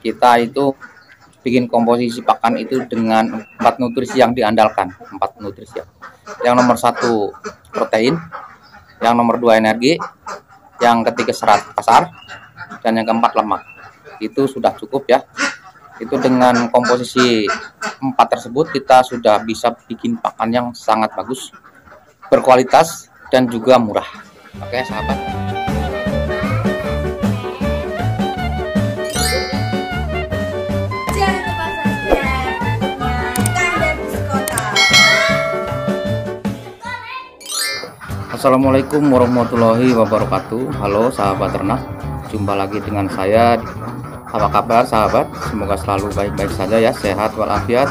kita itu bikin komposisi pakan itu dengan 4 nutrisi yang diandalkan. 4 nutrisi. Yang nomor 1 protein, yang nomor 2 energi, yang ketiga serat kasar, dan yang keempat lemak. Itu sudah cukup ya. Itu dengan komposisi 4 tersebut kita sudah bisa bikin pakan yang sangat bagus, berkualitas, dan juga murah. Oke sahabat. Assalamualaikum warahmatullahi wabarakatuh. Halo sahabat ternak, jumpa lagi dengan saya. Apa kabar sahabat? Semoga selalu baik-baik saja ya, sehat walafiat,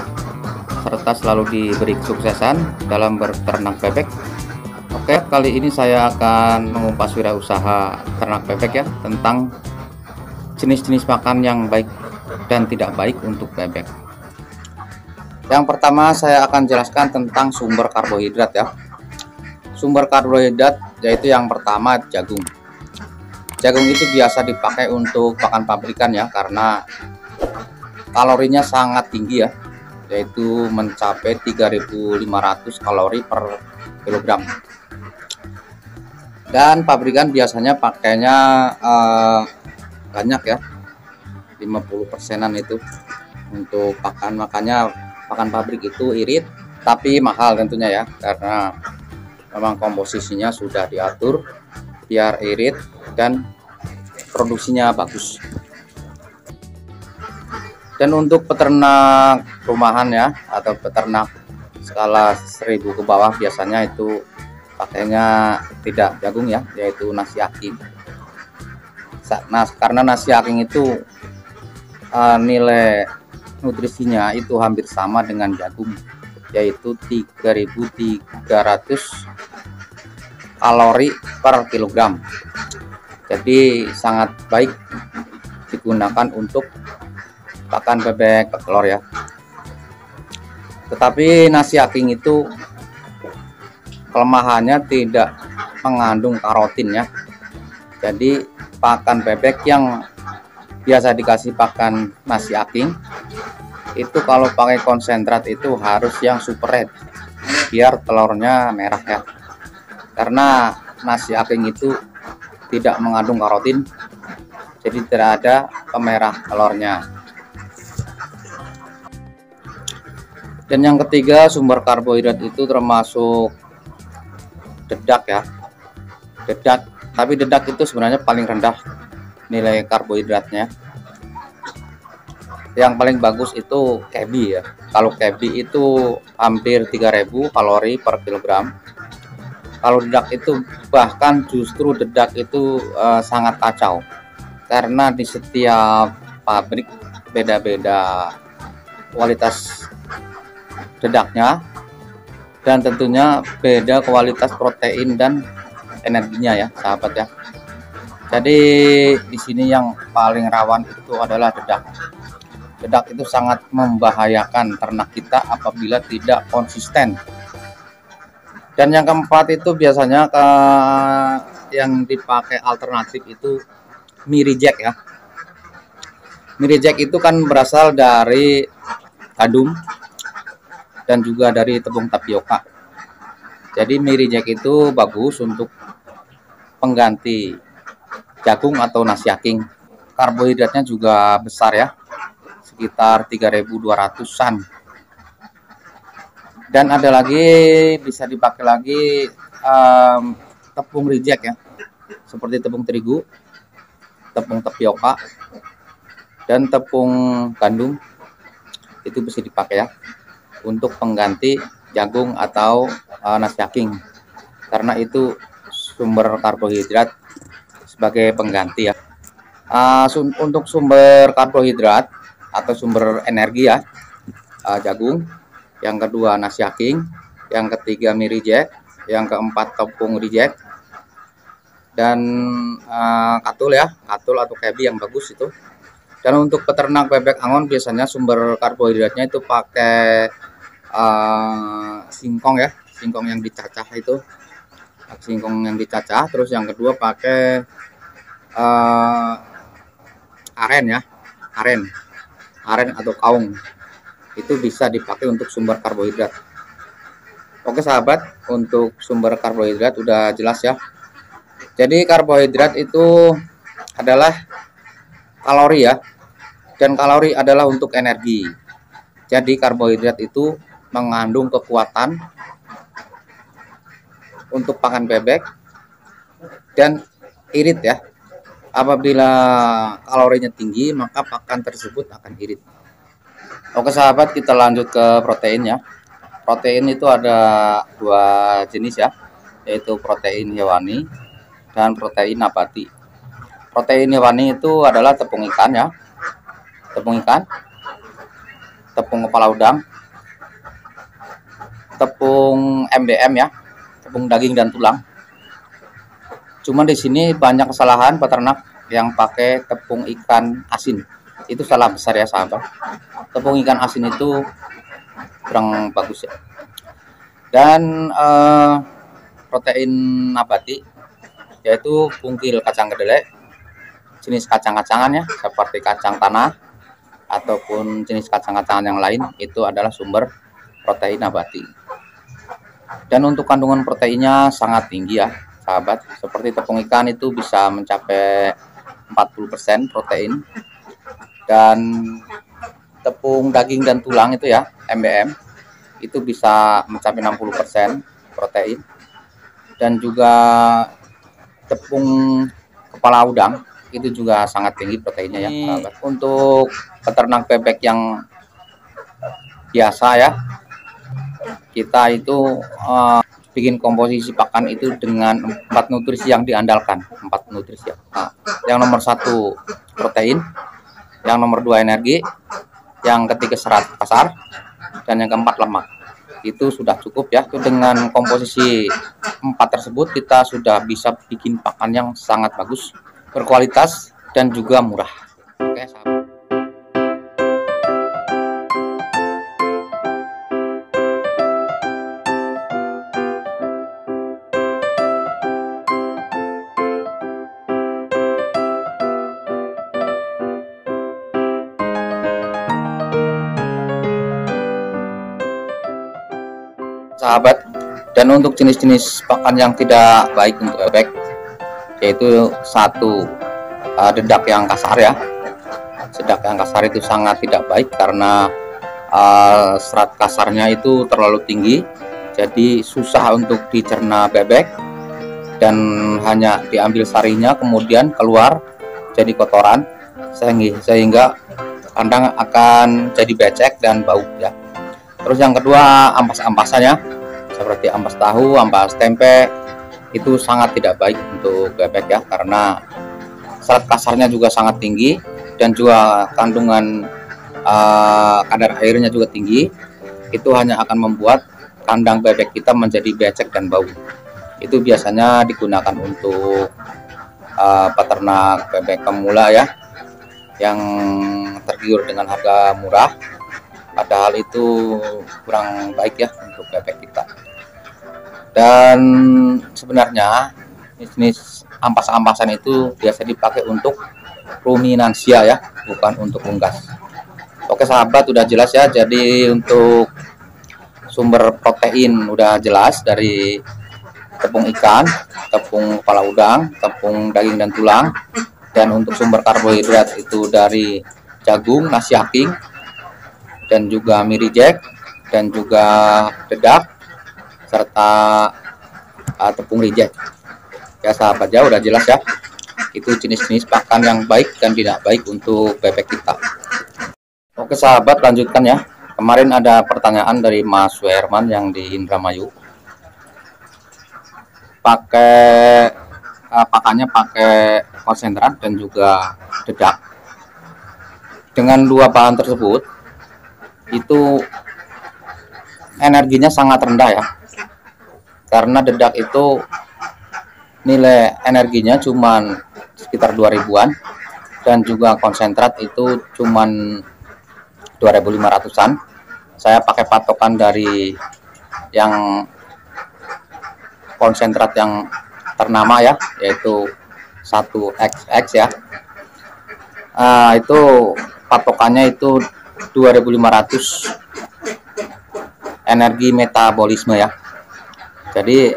serta selalu diberi kesuksesan dalam berternak bebek. Oke, kali ini saya akan mengupas wirausaha ternak bebek ya, tentang jenis-jenis pakan yang baik dan tidak baik untuk bebek. Yang pertama saya akan jelaskan tentang sumber karbohidrat ya. Sumber karbohidrat yaitu yang pertama jagung. Jagung itu biasa dipakai untuk pakan pabrikan ya, karena kalorinya sangat tinggi ya, yaitu mencapai 3.500 kalori per kilogram. Dan pabrikan biasanya pakainya banyak ya, 50%-an itu untuk pakan. Makanya pakan pabrik itu irit tapi mahal tentunya ya, karena memang komposisinya sudah diatur biar irit dan produksinya bagus. Dan untuk peternak rumahan ya, atau peternak skala 1000 ke bawah, biasanya itu pakainya tidak jagung ya, yaitu nasi aking. Nah, karena nasi aking itu nilai nutrisinya itu hampir sama dengan jagung, yaitu 3.300 kalori per kilogram. Jadi sangat baik digunakan untuk pakan bebek telur ya. Tetapi nasi aking itu kelemahannya tidak mengandung karotin ya. Jadi pakan bebek yang biasa dikasih pakan nasi aking itu kalau pakai konsentrat itu harus yang super red biar telurnya merah ya, karena nasi aking itu tidak mengandung karotin, jadi tidak ada pemerah telurnya. Dan yang ketiga sumber karbohidrat itu termasuk dedak ya, dedak. Tapi dedak itu sebenarnya paling rendah nilai karbohidratnya. Yang paling bagus itu kebi ya. Kalau kebi itu hampir 3.000 kalori per kilogram. Kalau dedak itu bahkan justru dedak itu sangat kacau, karena di setiap pabrik beda-beda kualitas dedaknya, dan tentunya beda kualitas protein dan energinya ya sahabat ya. Jadi di sini yang paling rawan itu adalah dedak. Dedak itu sangat membahayakan ternak kita apabila tidak konsisten. Dan yang keempat itu biasanya yang dipakai alternatif itu mie reject ya. Mie reject itu kan berasal dari gandum dan juga dari tepung tapioka. Jadi mie reject itu bagus untuk pengganti jagung atau nasi aking. Karbohidratnya juga besar ya, sekitar 3.200-an. Dan ada lagi bisa dipakai lagi tepung reject ya, seperti tepung terigu, tepung tapioka, dan tepung gandum. Itu bisa dipakai ya untuk pengganti jagung atau nasi aking, karena itu sumber karbohidrat sebagai pengganti ya. Untuk sumber karbohidrat atau sumber energi ya, jagung, yang kedua nasi aking, yang ketiga mie reject, yang keempat tepung reject, dan katul ya, katul atau kebi yang bagus itu. Dan untuk peternak bebek angon biasanya sumber karbohidratnya itu pakai singkong ya, singkong yang dicacah itu, singkong yang dicacah. Terus yang kedua pakai aren ya, aren. aren atau kaung. Itu bisa dipakai untuk sumber karbohidrat. Oke sahabat, untuk sumber karbohidrat udah jelas ya. Jadi karbohidrat itu adalah kalori ya, dan kalori adalah untuk energi. Jadi karbohidrat itu mengandung kekuatan untuk pakan bebek dan irit ya. Apabila kalorinya tinggi, maka pakan tersebut akan irit. Oke sahabat, kita lanjut ke protein ya. Protein itu ada dua jenis ya, yaitu protein hewani dan protein nabati. Protein hewani itu adalah tepung ikan ya, tepung ikan, tepung kepala udang, tepung MBM ya, tepung daging dan tulang. Cuma di sini banyak kesalahan peternak yang pakai tepung ikan asin. Itu salah besar ya sahabat. Tepung ikan asin itu kurang bagus ya. Dan protein nabati yaitu pungkil kacang kedelai, jenis kacang-kacangan ya, seperti kacang tanah ataupun jenis kacang-kacangan yang lain, itu adalah sumber protein nabati. Dan untuk kandungan proteinnya sangat tinggi ya sahabat. Seperti tepung ikan itu bisa mencapai 40% protein, dan tepung daging dan tulang itu ya, MBM, itu bisa mencapai 60% protein. Dan juga tepung kepala udang itu juga sangat tinggi proteinnya ya sahabat. Untuk peternak bebek yang biasa ya, kita itu bikin komposisi pakan itu dengan 4 nutrisi yang diandalkan. 4 nutrisi ya. Nah, yang nomor 1 protein, yang nomor 2 energi, yang ketiga serat kasar, dan yang keempat lemak. Itu sudah cukup ya. Itu dengan komposisi 4 tersebut kita sudah bisa bikin pakan yang sangat bagus, berkualitas, dan juga murah. Oke sahabat. Sahabat, dan untuk jenis-jenis pakan yang tidak baik untuk bebek, yaitu 1 dedak yang kasar ya. Dedak yang kasar itu sangat tidak baik karena serat kasarnya itu terlalu tinggi, jadi susah untuk dicerna bebek dan hanya diambil sarinya kemudian keluar jadi kotoran, sehingga kandang akan jadi becek dan bau ya. Terus yang kedua, ampas-ampasannya seperti ampas tahu, ampas tempe, itu sangat tidak baik untuk bebek ya, karena serat kasarnya juga sangat tinggi dan juga kandungan kadar airnya juga tinggi. Itu hanya akan membuat kandang bebek kita menjadi becek dan bau. Itu biasanya digunakan untuk peternak bebek pemula ya, yang tergiur dengan harga murah, padahal itu kurang baik ya untuk bebek kita. Dan sebenarnya jenis ampas-ampasan itu biasa dipakai untuk ruminansia ya, bukan untuk unggas. Oke sahabat, udah jelas ya. Jadi untuk sumber protein udah jelas dari tepung ikan, tepung kepala udang, tepung daging dan tulang. Dan untuk sumber karbohidrat itu dari jagung, nasi aking, dan juga mie reject, dan juga dedak, serta tepung reject ya sahabat ya. Udah jelas ya, itu jenis-jenis pakan yang baik dan tidak baik untuk bebek kita. Oke sahabat, lanjutkan ya. Kemarin ada pertanyaan dari Mas Suherman yang di Indramayu, pakannya pakai konsentrat dan juga dedak. Dengan 2 bahan tersebut itu energinya sangat rendah ya, karena dedak itu nilai energinya cuman sekitar 2000-an, dan juga konsentrat itu cuman 2500-an. Saya pakai patokan dari yang konsentrat yang ternama ya, yaitu 1XX ya. Itu patokannya itu 2500 energi metabolisme ya. Jadi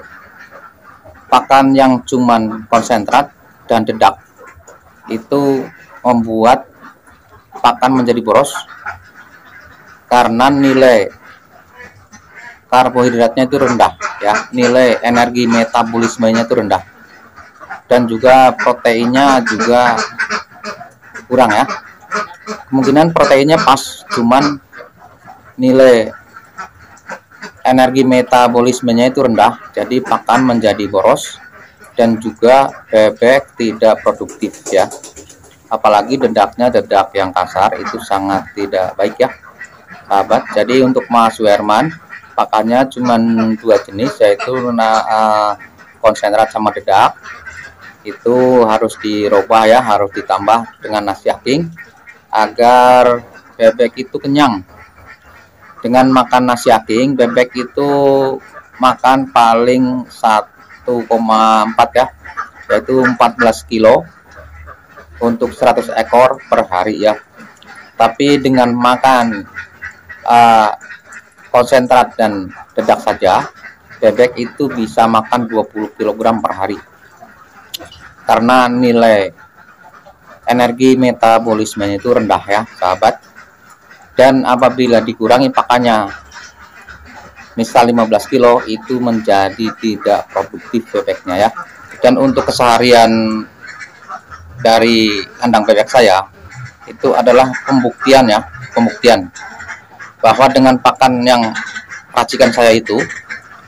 pakan yang cuman konsentrat dan dedak itu membuat pakan menjadi boros karena nilai karbohidratnya itu rendah ya, nilai energi metabolismenya itu rendah, dan juga proteinnya juga kurang ya. Kemungkinan proteinnya pas, cuman nilai energi metabolismenya itu rendah, jadi pakan menjadi boros dan juga bebek tidak produktif ya. Apalagi dedaknya dedak yang kasar, itu sangat tidak baik ya sahabat. Jadi untuk Mas Werman, pakannya cuma 2 jenis, yaitu konsentrat sama dedak. Itu harus dirubah ya, harus ditambah dengan nasi aking agar bebek itu kenyang. Dengan makan nasi aking, bebek itu makan paling 1,4 ya, yaitu 14 kilo untuk 100 ekor per hari ya. Tapi dengan makan konsentrat dan dedak saja, bebek itu bisa makan 20 kg per hari, karena nilai energi metabolismenya itu rendah ya sahabat. Dan apabila dikurangi pakannya, misal 15 kilo, itu menjadi tidak produktif bebeknya ya. Dan untuk keseharian dari kandang bebek saya, itu adalah pembuktian bahwa dengan pakan yang racikan saya itu,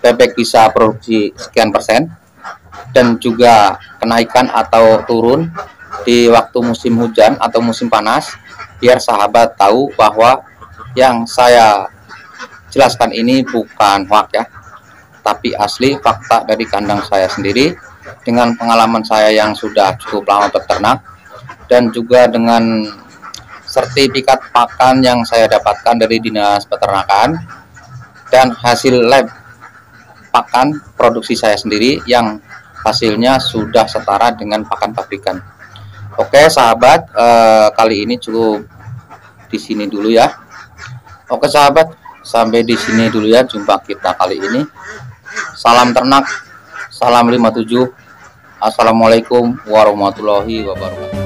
bebek bisa produksi sekian persen, dan juga kenaikan atau turun di waktu musim hujan atau musim panas, biar sahabat tahu bahwa yang saya jelaskan ini bukan hoax ya, tapi asli fakta dari kandang saya sendiri, dengan pengalaman saya yang sudah cukup lama beternak, dan juga dengan sertifikat pakan yang saya dapatkan dari Dinas Peternakan, dan hasil lab pakan produksi saya sendiri yang hasilnya sudah setara dengan pakan pabrikan. Oke sahabat, kali ini cukup di sini dulu ya. Oke sahabat, sampai di sini dulu ya jumpa kita kali ini. Salam ternak, salam 57. Assalamualaikum warahmatullahi wabarakatuh.